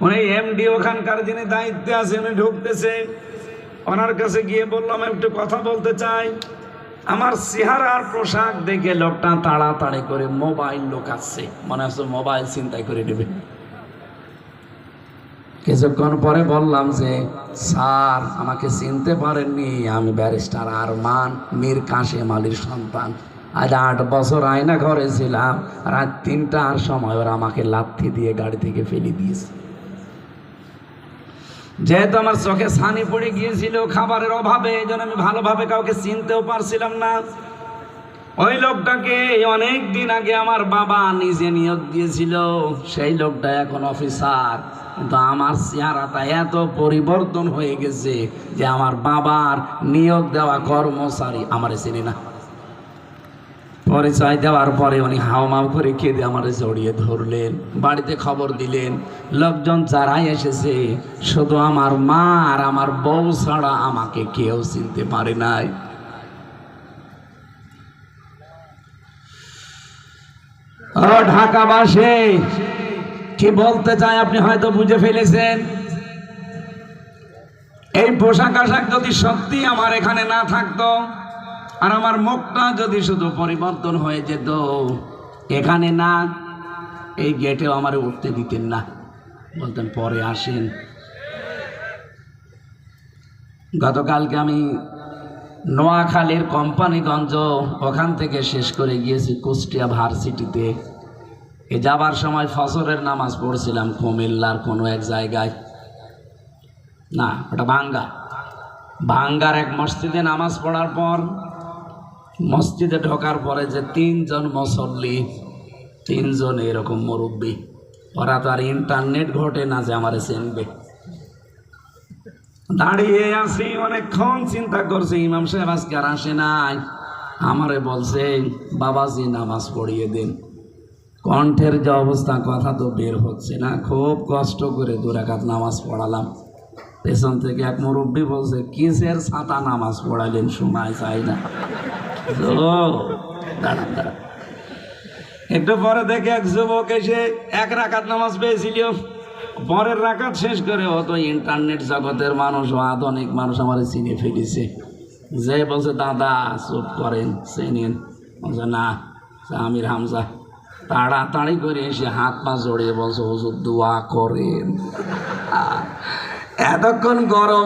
উনি এমডি ওখানকার যিনি দায়িত্বে আছে উনি ঢুকতেছে, ওনার কাছে গিয়ে বললাম একটু কথা বলতে চাই। আমার চেহারার পোশাক দেখে লোকটা তাড়াতাড়ি করে মোবাইল লোকাচ্ছে, মনে হচ্ছে মোবাইল ছিনতাই করে নেবে। কিছুক্ষণ পরে বললাম যে স্যার আমাকে চিনতে পারেননি, আমি ব্যারিস্টার আরমান মীর কাশেম আলীর সন্তান। আজ 8 বছর আয়না ঘরে ছিলাম, রাত 3টার সময় ওরা আমাকে লাথি দিয়ে গাড়ি থেকে ফেলে দিয়েছে। যেহেতু আমার চোখে ছানি পড়ে গিয়েছিল খাবারের অভাবে, এই জন্য আমি ভালোভাবে কাউকে চিনতেও পারছিলাম না। ওই লোকটাকে অনেক দিন আগে আমার বাবা নিজে নিয়োগ দিয়েছিল, সেই লোকটা এখন অফিসার, কিন্তু আমার চেহারাটা এত পরিবর্তন হয়ে গেছে যে আমার বাবার নিয়োগ দেওয়া কর্মচারী আমারে চিনি না। পরিচয় দেওয়ার পরে উনি হাওমাও করে কেঁদে আমারে জড়িয়ে ধরলেন, বাড়িতে খবর দিলেন। লোকজন যারাই এসেছে শুধু আমার মা আর আমার বউ ছাড়া আমাকে কেউ চিনতে পারে নাই। ও ঢাকাবাসী, কি বলতে চাই আপনি হয়তো বুঝে ফেলেছেন। এই পোশাক আশাক যদি সত্যি আমার এখানে না থাকতো, আর আমার মুখটা যদি শুধু পরিবর্তন হয়ে যেত, এখানে না এই গেটেও আমার উঠতে দিতেন না, বলতেন পরে আসেন। গতকালকে আমি নোয়াখালীর কোম্পানিগঞ্জ ওখান থেকে শেষ করে গিয়েছি কুষ্টিয়া ভার্সিটিতে। এ যাবার সময় ফজরের নামাজ পড়ছিলাম কুমিল্লার কোনো এক জায়গায়, না ওটা ভাঙ্গার এক মসজিদে নামাজ পড়ার পর মসজিদে ঢোকার পরে যে 3 জন মুসল্লি, 3 জন এরকম মুরব্বী, ওরা তো আর ইন্টারনেট ঘটে না যে আমারে চিনবে। দাঁড়িয়ে আছি অনেকক্ষণ, চিন্তা করছে ইমাম সাহেব আজকে আর আসে নাই। আমারে বলছে বাবাজি নামাজ পড়িয়ে দিন। কণ্ঠের যে অবস্থা, কথা তো বের হচ্ছে না, খুব কষ্ট করে 2 রাকাত নামাজ পড়ালাম। পেছন থেকে এক মুরব্বী বলছে কিসের ছাতা নামাজ পড়ালেন, সময় চাই না। দাঁড়ান, একটু পরে দেখে এক যুবক এসে 1 রাকাত নামাজ পেয়েছিল, পরের রাকাত শেষ করে ও তো ইন্টারনেট জগতের মানুষ, আধুনিক মানুষ, আমার চিনে ফেলেছে। যে বলছে দাদা চুপ করেন, চিনেন? বলছে না, আমির হামজা। তাড়াতাড়ি করে এসে হাত পা জড়িয়ে বলছে হুজুর দোয়া করেন। এতক্ষণ গরম